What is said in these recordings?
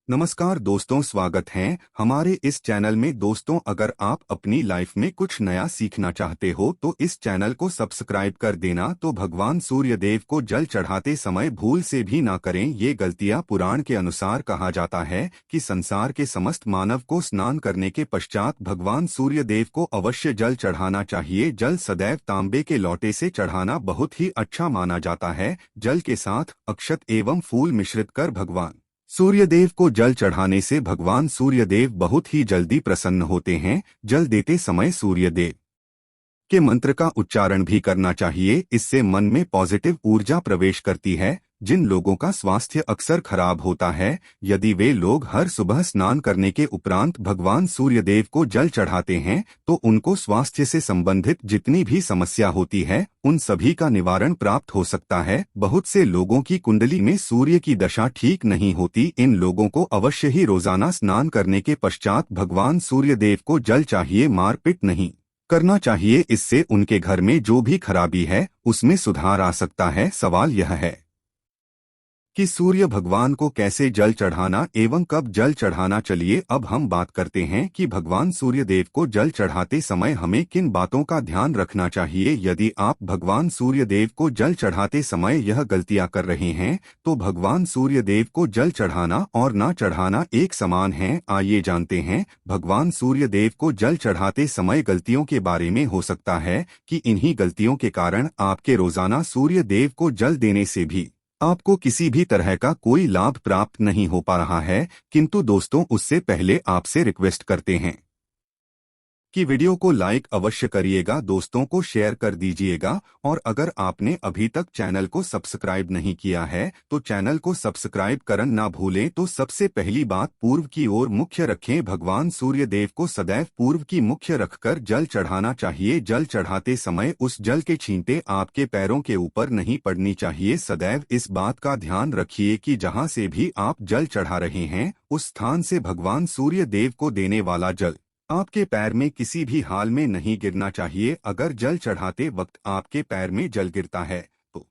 नमस्कार दोस्तों, स्वागत है हमारे इस चैनल में। दोस्तों, अगर आप अपनी लाइफ में कुछ नया सीखना चाहते हो तो इस चैनल को सब्सक्राइब कर देना। तो भगवान सूर्य देव को जल चढ़ाते समय भूल से भी ना करें ये गलतियां। पुराण के अनुसार कहा जाता है कि संसार के समस्त मानव को स्नान करने के पश्चात भगवान सूर्य देव को अवश्य जल चढ़ाना चाहिए। जल सदैव तांबे के लोटे से चढ़ाना बहुत ही अच्छा माना जाता है। जल के साथ अक्षत एवं फूल मिश्रित कर भगवान सूर्यदेव को जल चढ़ाने से भगवान सूर्यदेव बहुत ही जल्दी प्रसन्न होते हैं। जल देते समय सूर्यदेव के मंत्र का उच्चारण भी करना चाहिए। इससे मन में पॉजिटिव ऊर्जा प्रवेश करती है। जिन लोगों का स्वास्थ्य अक्सर खराब होता है, यदि वे लोग हर सुबह स्नान करने के उपरांत भगवान सूर्यदेव को जल चढ़ाते हैं तो उनको स्वास्थ्य से संबंधित जितनी भी समस्या होती है उन सभी का निवारण प्राप्त हो सकता है। बहुत से लोगों की कुंडली में सूर्य की दशा ठीक नहीं होती। इन लोगों को अवश्य ही रोजाना स्नान करने के पश्चात भगवान सूर्यदेव को जल चाहिए, मारपीट नहीं करना चाहिए। इससे उनके घर में जो भी खराबी है उसमें सुधार आ सकता है। सवाल यह है कि सूर्य भगवान को कैसे जल चढ़ाना एवं कब जल चढ़ाना। चलिए अब हम बात करते हैं कि भगवान सूर्य देव को जल चढ़ाते समय हमें किन बातों का ध्यान रखना चाहिए। यदि आप भगवान सूर्य देव को जल चढ़ाते समय यह गलतियां कर रहे हैं तो भगवान सूर्य देव को जल चढ़ाना और ना चढ़ाना एक समान है। आइए जानते हैं भगवान सूर्य देव को जल चढ़ाते समय गलतियों के बारे में। हो सकता है कि इन्हीं गलतियों के कारण आपके रोजाना सूर्य देव को जल देने से भी आपको किसी भी तरह का कोई लाभ प्राप्त नहीं हो पा रहा है। किंतु दोस्तों, उससे पहले आपसे रिक्वेस्ट करते हैं कि वीडियो को लाइक अवश्य करिएगा, दोस्तों को शेयर कर दीजिएगा और अगर आपने अभी तक चैनल को सब्सक्राइब नहीं किया है तो चैनल को सब्सक्राइब करना ना भूलें। तो सबसे पहली बात, पूर्व की ओर मुख्य रखें। भगवान सूर्य देव को सदैव पूर्व की मुख्य रखकर जल चढ़ाना चाहिए। जल चढ़ाते समय उस जल के छींटे आपके पैरों के ऊपर नहीं पड़नी चाहिए। सदैव इस बात का ध्यान रखिए कि जहाँ से भी आप जल चढ़ा रहे हैं उस स्थान से भगवान सूर्य देव को देने वाला जल आपके पैर में किसी भी हाल में नहीं गिरना चाहिए। अगर जल चढ़ाते वक्त आपके पैर में जल गिरता है तो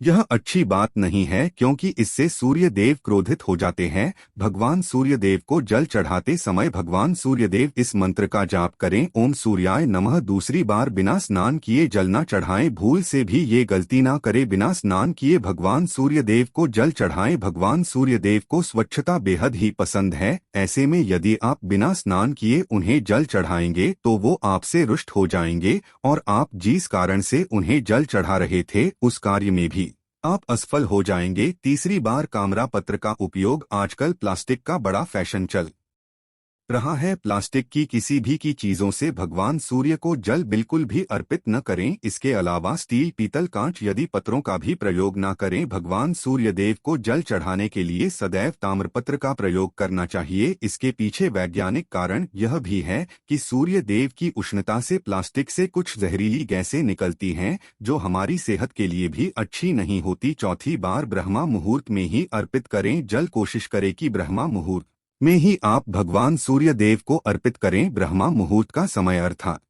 यह अच्छी बात नहीं है, क्योंकि इससे सूर्य देव क्रोधित हो जाते हैं। भगवान सूर्य देव को जल चढ़ाते समय भगवान सूर्य देव इस मंत्र का जाप करें, ओम सूर्याय नमः। दूसरी बार बिना स्नान किए जल न चढ़ाएं। भूल से भी ये गलती ना करें, बिना स्नान किए भगवान सूर्य देव को जल चढ़ाएं। भगवान सूर्य देव को स्वच्छता बेहद ही पसंद है। ऐसे में यदि आप बिना स्नान किए उन्हें जल चढ़ाएंगे तो वो आपसे रुष्ट हो जाएंगे और आप जिस कारण से उन्हें जल चढ़ा रहे थे उस कार्य में भी आप असफल हो जाएंगे। तीसरी बार, कामरा पत्र का उपयोग। आजकल प्लास्टिक का बड़ा फैशन चल रहा है। प्लास्टिक की किसी भी की चीजों से भगवान सूर्य को जल बिल्कुल भी अर्पित न करें। इसके अलावा स्टील, पीतल, कांच यदि पत्रों का भी प्रयोग न करें। भगवान सूर्य देव को जल चढ़ाने के लिए सदैव ताम्रपत्र का प्रयोग करना चाहिए। इसके पीछे वैज्ञानिक कारण यह भी है कि सूर्य देव की उष्णता से प्लास्टिक से कुछ जहरीली गैसें निकलती हैं जो हमारी सेहत के लिए भी अच्छी नहीं होती। चौथी बार, ब्रह्मा मुहूर्त में ही अर्पित करें जल। कोशिश करें कि ब्रह्मा मुहूर्त में ही आप भगवान सूर्य देव को अर्पित करें। ब्रह्मा मुहूर्त का समय अर्थात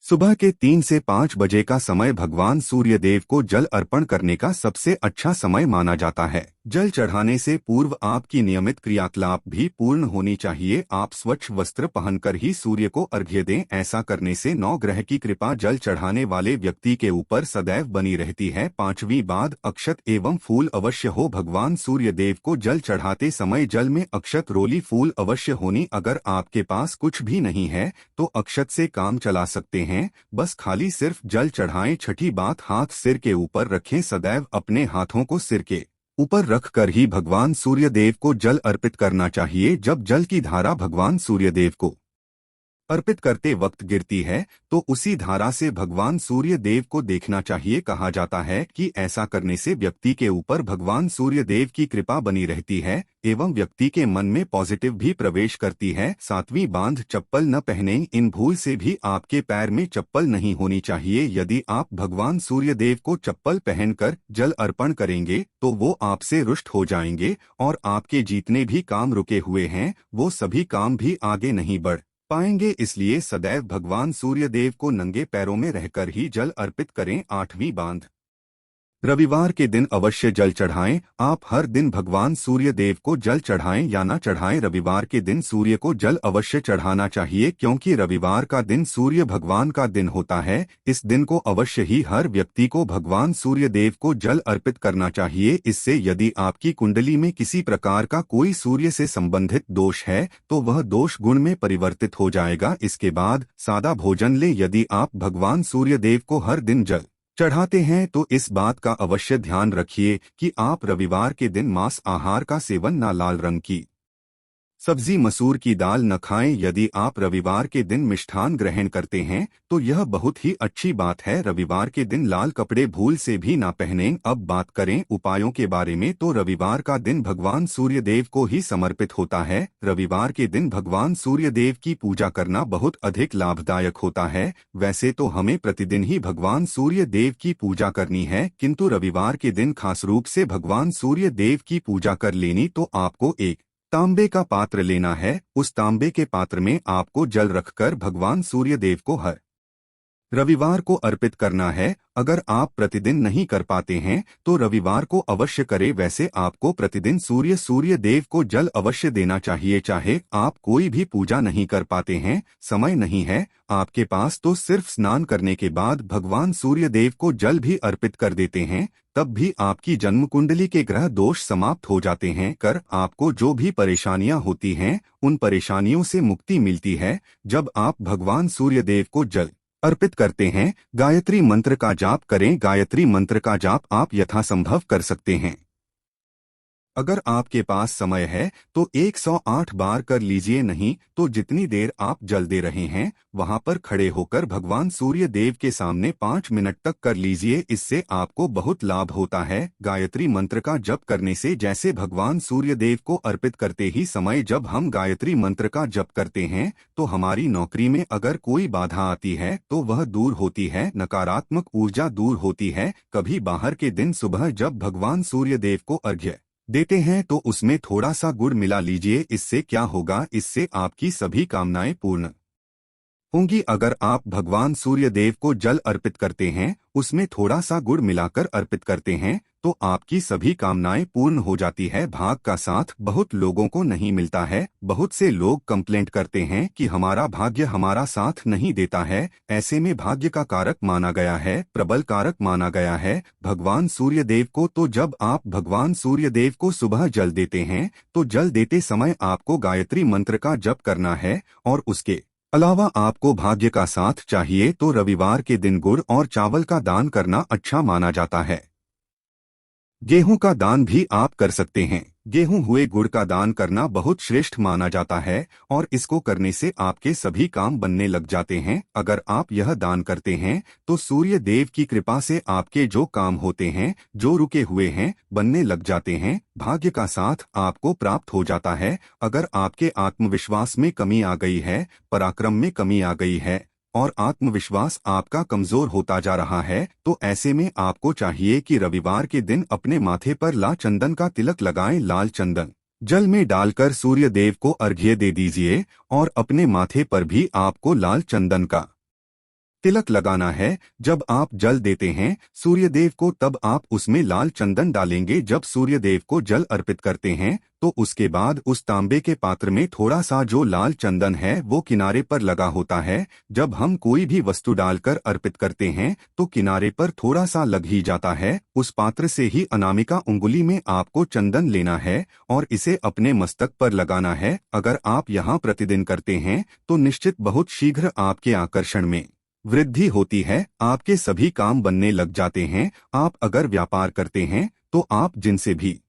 सुबह के 3 से 5 बजे का समय भगवान सूर्य देव को जल अर्पण करने का सबसे अच्छा समय माना जाता है। जल चढ़ाने से पूर्व आपकी नियमित क्रियाकलाप भी पूर्ण होनी चाहिए। आप स्वच्छ वस्त्र पहनकर ही सूर्य को अर्घ्य दें। ऐसा करने से 9 ग्रह की कृपा जल चढ़ाने वाले व्यक्ति के ऊपर सदैव बनी रहती है। पांचवी बात, अक्षत एवं फूल अवश्य हो। भगवान सूर्य देव को जल चढ़ाते समय जल में अक्षत, रोली, फूल अवश्य होनी। अगर आपके पास कुछ भी नहीं है तो अक्षत से काम चला सकते हैं। बस खाली सिर्फ जल चढ़ाएं। छठी बात, हाथ सिर के ऊपर रखें। सदैव अपने हाथों को सिर के ऊपर रखकर ही भगवान सूर्य देव को जल अर्पित करना चाहिए। जब जल की धारा भगवान सूर्य देव को अर्पित करते वक्त गिरती है तो उसी धारा से भगवान सूर्य देव को देखना चाहिए। कहा जाता है कि ऐसा करने से व्यक्ति के ऊपर भगवान सूर्य देव की कृपा बनी रहती है एवं व्यक्ति के मन में पॉजिटिव भी प्रवेश करती है। सातवीं बात, चप्पल न पहने। इन भूल से भी आपके पैर में चप्पल नहीं होनी चाहिए। यदि आप भगवान सूर्य देव को चप्पल पहनकर जल अर्पण करेंगे तो वो आपसे रुष्ट हो जाएंगे और आपके जितने भी काम रुके हुए हैं वो सभी काम भी आगे नहीं बढ़ पाएंगे। इसलिए सदैव भगवान सूर्य देव को नंगे पैरों में रहकर ही जल अर्पित करें। आठवीं बात, रविवार के दिन अवश्य जल चढ़ाएं। आप हर दिन भगवान सूर्य देव को जल चढ़ाएं या ना चढ़ाएं, रविवार के दिन सूर्य को जल अवश्य चढ़ाना चाहिए, क्योंकि रविवार का दिन सूर्य भगवान का दिन होता है। इस दिन को अवश्य ही हर व्यक्ति को भगवान सूर्य देव को जल अर्पित करना चाहिए। इससे यदि आपकी कुंडली में किसी प्रकार का कोई सूर्य से संबंधित दोष है तो वह दोष गुण में परिवर्तित हो जाएगा। इसके बाद सादा भोजन ले। यदि आप भगवान सूर्य देव को हर दिन जल चढ़ाते हैं तो इस बात का अवश्य ध्यान रखिए कि आप रविवार के दिन मांस आहार का सेवन ना, लाल रंग की सब्जी, मसूर की दाल न खाएं। यदि आप रविवार के दिन मिष्ठान ग्रहण करते हैं तो यह बहुत ही अच्छी बात है। रविवार के दिन लाल कपड़े भूल से भी ना पहनें। अब बात करें उपायों के बारे में, तो रविवार का दिन भगवान सूर्य देव को ही समर्पित होता है। रविवार के दिन भगवान सूर्य देव की पूजा करना बहुत अधिक लाभदायक होता है। वैसे तो हमें प्रतिदिन ही भगवान सूर्य देव की पूजा करनी है, किंतु रविवार के दिन खास रूप से भगवान सूर्य देव की पूजा कर लेनी। तो आपको एक तांबे का पात्र लेना है। उस तांबे के पात्र में आपको जल रखकर भगवान सूर्य देव को हर रविवार को अर्पित करना है। अगर आप प्रतिदिन नहीं कर पाते हैं तो रविवार को अवश्य करें। वैसे आपको प्रतिदिन सूर्य देव को जल अवश्य देना चाहिए। चाहे आप कोई भी पूजा नहीं कर पाते हैं, समय नहीं है आपके पास, तो सिर्फ स्नान करने के बाद भगवान सूर्य देव को जल भी अर्पित कर देते हैं, तब भी आपकी जन्म कुंडली के ग्रह दोष समाप्त हो जाते हैं। कर आपको जो भी परेशानियां होती हैं उन परेशानियों से मुक्ति मिलती है जब आप भगवान सूर्य देव को जल अर्पित करते हैं। गायत्री मंत्र का जाप करें। गायत्री मंत्र का जाप आप यथासंभव कर सकते हैं। अगर आपके पास समय है तो 108 बार कर लीजिए, नहीं तो जितनी देर आप जल दे रहे हैं वहां पर खड़े होकर भगवान सूर्य देव के सामने 5 मिनट तक कर लीजिए। इससे आपको बहुत लाभ होता है। गायत्री मंत्र का जप करने से, जैसे भगवान सूर्य देव को अर्पित करते ही समय जब हम गायत्री मंत्र का जप करते हैं तो हमारी नौकरी में अगर कोई बाधा आती है तो वह दूर होती है, नकारात्मक ऊर्जा दूर होती है। कभी बाहर के दिन सुबह जब भगवान सूर्य देव को अर्घ्य देते हैं तो उसमें थोड़ा सा गुड़ मिला लीजिए। इससे क्या होगा, इससे आपकी सभी कामनाएं पूर्ण होंगी। अगर आप भगवान सूर्य देव को जल अर्पित करते हैं, उसमें थोड़ा सा गुड़ मिलाकर अर्पित करते हैं तो आपकी सभी कामनाएं पूर्ण हो जाती है। भाग का साथ बहुत लोगों को नहीं मिलता है। बहुत से लोग कंप्लेंट करते हैं कि हमारा भाग्य हमारा साथ नहीं देता है। ऐसे में भाग्य का कारक माना गया है, प्रबल कारक माना गया है भगवान सूर्य देव को। तो जब आप भगवान सूर्य देव को सुबह जल देते हैं तो जल देते समय आपको गायत्री मंत्र का जप करना है। और उसके अलावा आपको भाग्य का साथ चाहिए तो रविवार के दिन गुड़ और चावल का दान करना अच्छा माना जाता है। गेहूं का दान भी आप कर सकते हैं। गेहूं हुए गुड़ का दान करना बहुत श्रेष्ठ माना जाता है और इसको करने से आपके सभी काम बनने लग जाते हैं। अगर आप यह दान करते हैं तो सूर्य देव की कृपा से आपके जो काम होते हैं, जो रुके हुए हैं, बनने लग जाते हैं। भाग्य का साथ आपको प्राप्त हो जाता है। अगर आपके आत्मविश्वास में कमी आ गई है, पराक्रम में कमी आ गई है और आत्मविश्वास आपका कमजोर होता जा रहा है तो ऐसे में आपको चाहिए कि रविवार के दिन अपने माथे पर लाल चंदन का तिलक लगाएं। लाल चंदन जल में डालकर सूर्य देव को अर्घ्य दे दीजिए और अपने माथे पर भी आपको लाल चंदन का तिलक लगाना है। जब आप जल देते हैं सूर्य देव को तब आप उसमें लाल चंदन डालेंगे। जब सूर्य देव को जल अर्पित करते हैं तो उसके बाद उस तांबे के पात्र में थोड़ा सा जो लाल चंदन है वो किनारे पर लगा होता है। जब हम कोई भी वस्तु डालकर अर्पित करते हैं तो किनारे पर थोड़ा सा लग ही जाता है। उस पात्र से ही अनामिका उंगली में आपको चंदन लेना है और इसे अपने मस्तक पर लगाना है। अगर आप यहाँ प्रतिदिन करते हैं तो निश्चित बहुत शीघ्र आपके आकर्षण में वृद्धि होती है, आपके सभी काम बनने लग जाते हैं। आप अगर व्यापार करते हैं तो आप जिनसे भी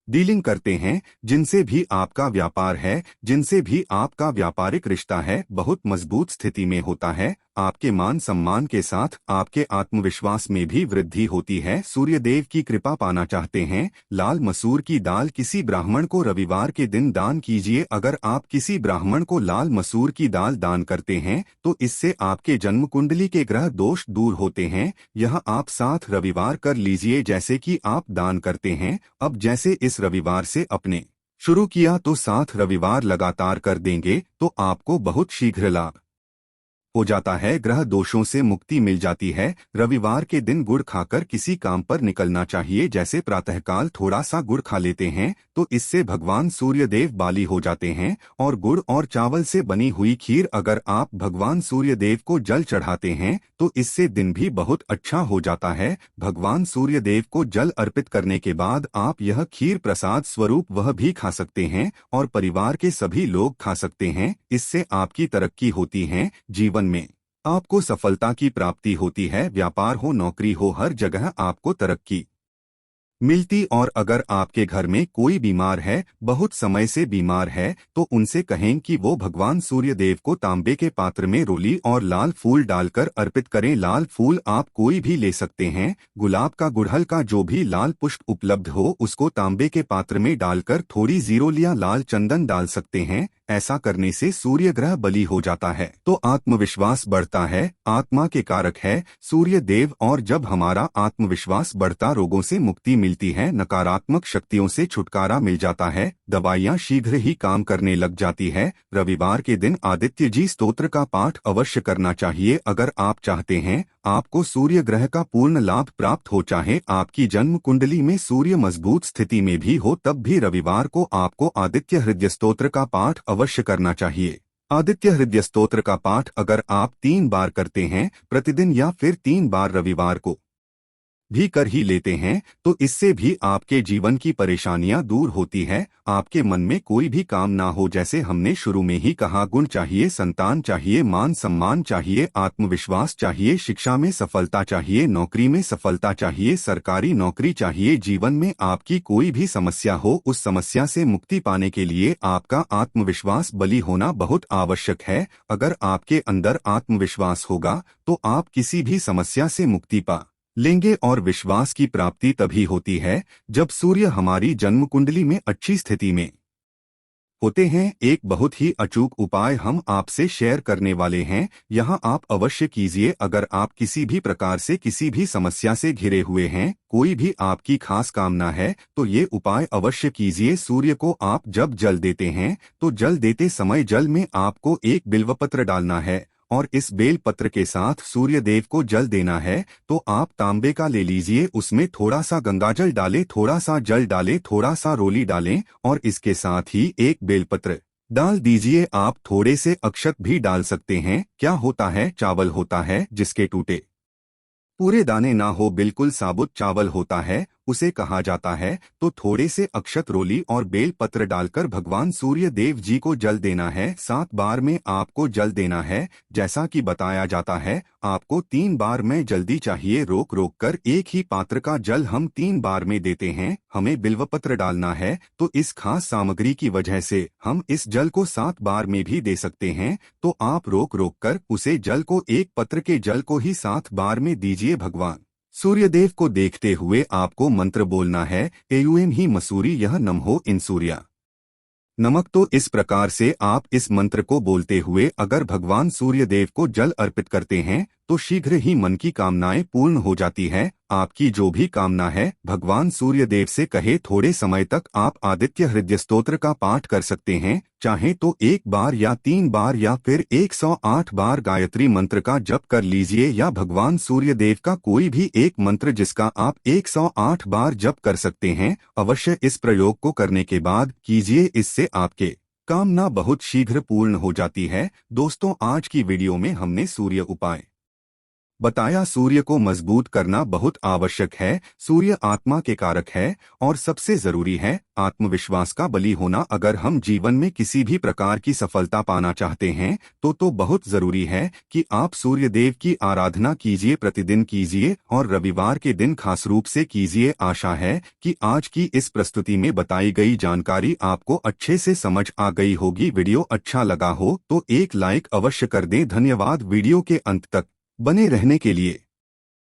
डीलिंग करते हैं, जिनसे भी आपका व्यापार है, जिनसे भी आपका व्यापारिक रिश्ता है, बहुत मजबूत स्थिति में होता है। आपके मान सम्मान के साथ आपके आत्मविश्वास में भी वृद्धि होती है। सूर्य देव की कृपा पाना चाहते हैं, लाल मसूर की दाल किसी ब्राह्मण को रविवार के दिन दान कीजिए। अगर आप किसी ब्राह्मण को लाल मसूर की दाल दान करते हैं तो इससे आपके जन्म कुंडली के ग्रह दोष दूर होते हैं। यह आप 7 रविवार कर लीजिए जैसे कि आप दान करते हैं। अब जैसे इस रविवार से अपने शुरू किया तो 7 रविवार लगातार कर देंगे तो आपको बहुत शीघ्र लाभ हो जाता है, ग्रह दोषों से मुक्ति मिल जाती है। रविवार के दिन गुड़ खाकर किसी काम पर निकलना चाहिए। जैसे प्रातःकाल थोड़ा सा गुड़ खा लेते हैं तो इससे भगवान सूर्यदेव बाली हो जाते हैं। और गुड़ और चावल से बनी हुई खीर अगर आप भगवान सूर्यदेव को जल चढ़ाते हैं तो इससे दिन भी बहुत अच्छा हो जाता है। भगवान सूर्यदेव को जल अर्पित करने के बाद आप यह खीर प्रसाद स्वरूप वह भी खा सकते हैं और परिवार के सभी लोग खा सकते हैं। इससे आपकी तरक्की होती है, जीवन में आपको सफलता की प्राप्ति होती है। व्यापार हो, नौकरी हो, हर जगह आपको तरक्की मिलती। और अगर आपके घर में कोई बीमार है, बहुत समय से बीमार है, तो उनसे कहें कि वो भगवान सूर्यदेव को तांबे के पात्र में रोली और लाल फूल डालकर अर्पित करें। लाल फूल आप कोई भी ले सकते हैं, गुलाब का, गुड़हल का, जो भी लाल पुष्प उपलब्ध हो उसको तांबे के पात्र में डालकर थोड़ी जीरो या लाल चंदन डाल सकते हैं। ऐसा करने से सूर्य ग्रह बली हो जाता है तो आत्मविश्वास बढ़ता है। आत्मा के कारक है सूर्य देव, और जब हमारा आत्मविश्वास बढ़ता रोगों से मुक्ति मिलती है, नकारात्मक शक्तियों से छुटकारा मिल जाता है, दवाइयाँ शीघ्र ही काम करने लग जाती है। रविवार के दिन आदित्य जी स्तोत्र का पाठ अवश्य करना चाहिए। अगर आप चाहते हैं आपको सूर्य ग्रह का पूर्ण लाभ प्राप्त हो, चाहे आपकी जन्म कुंडली में सूर्य मजबूत स्थिति में भी हो, तब भी रविवार को आपको आदित्य हृदय स्तोत्र का पाठ अवश्य करना चाहिए। आदित्य हृदय स्तोत्र का पाठ अगर आप 3 बार करते हैं प्रतिदिन, या फिर 3 बार रविवार को भी कर ही लेते हैं, तो इससे भी आपके जीवन की परेशानियां दूर होती है। आपके मन में कोई भी काम ना हो, जैसे हमने शुरू में ही कहा, गुण चाहिए, संतान चाहिए, मान सम्मान चाहिए, आत्मविश्वास चाहिए, शिक्षा में सफलता चाहिए, नौकरी में सफलता चाहिए, सरकारी नौकरी चाहिए। जीवन में आपकी कोई भी समस्या हो, उस समस्या से मुक्ति पाने के लिए आपका आत्मविश्वास बली होना बहुत आवश्यक है। अगर आपके अंदर आत्मविश्वास होगा तो आप किसी भी समस्या से मुक्ति पा लेंगे। और विश्वास की प्राप्ति तभी होती है जब सूर्य हमारी जन्म कुंडली में अच्छी स्थिति में होते हैं। एक बहुत ही अचूक उपाय हम आपसे शेयर करने वाले हैं, यहाँ आप अवश्य कीजिए। अगर आप किसी भी प्रकार से किसी भी समस्या से घिरे हुए हैं, कोई भी आपकी खास कामना है, तो ये उपाय अवश्य कीजिए। सूर्य को आप जब जल देते हैं तो जल देते समय जल में आपको एक बिल्वपत्र डालना है और इस बेल पत्र के साथ सूर्य देव को जल देना है। तो आप तांबे का ले लीजिए, उसमें थोड़ा सा गंगाजल डालें, थोड़ा सा जल डालें, थोड़ा सा रोली डालें और इसके साथ ही एक बेलपत्र डाल दीजिए। आप थोड़े से अक्षत भी डाल सकते हैं। क्या होता है, चावल होता है जिसके टूटे पूरे दाने ना हो, बिल्कुल साबुत चावल होता है, उसे कहा जाता है। तो थोड़े से अक्षत, रोली और बेल पत्र डालकर भगवान सूर्य देव जी को जल देना है। 7 बार में आपको जल देना है। जैसा कि बताया जाता है, आपको 3 बार में जल्दी चाहिए, रोक रोक कर। एक ही पात्र का जल हम 3 बार में देते हैं। हमें बिल्वपत्र डालना है, तो इस खास सामग्री की वजह से हम इस जल को 7 बार में भी दे सकते हैं। तो आप रोक रोक कर उसे जल को, एक पत्र के जल को ही 7 बार में दीजिए। भगवान सूर्यदेव को देखते हुए आपको मंत्र बोलना है, एयूएम ही मसूरी यह नमहो इन सूर्या नमक। तो इस प्रकार से आप इस मंत्र को बोलते हुए अगर भगवान सूर्यदेव को जल अर्पित करते हैं तो शीघ्र ही मन की कामनाएं पूर्ण हो जाती है। आपकी जो भी कामना है भगवान सूर्यदेव से कहे। थोड़े समय तक आप आदित्य हृदय स्तोत्र का पाठ कर सकते हैं, चाहे तो 1 बार या 3 बार या फिर 108 बार गायत्री मंत्र का जप कर लीजिए, या भगवान सूर्यदेव का कोई भी एक मंत्र जिसका आप 108 बार जप कर सकते हैं। अवश्य इस प्रयोग को करने के बाद कीजिए, इससे आपके कामना बहुत शीघ्र पूर्ण हो जाती है। दोस्तों, आज की वीडियो में हमने सूर्य उपाय बताया। सूर्य को मजबूत करना बहुत आवश्यक है। सूर्य आत्मा के कारक है और सबसे जरूरी है आत्मविश्वास का बली होना। अगर हम जीवन में किसी भी प्रकार की सफलता पाना चाहते हैं तो बहुत जरूरी है कि आप सूर्य देव की आराधना कीजिए, प्रतिदिन कीजिए और रविवार के दिन खास रूप से कीजिए। आशा है कि आज की इस प्रस्तुति में बताई गई जानकारी आपको अच्छे से समझ आ गई होगी। वीडियो अच्छा लगा हो तो एक लाइक अवश्य कर दें। धन्यवाद वीडियो के अंत तक बने रहने के लिए।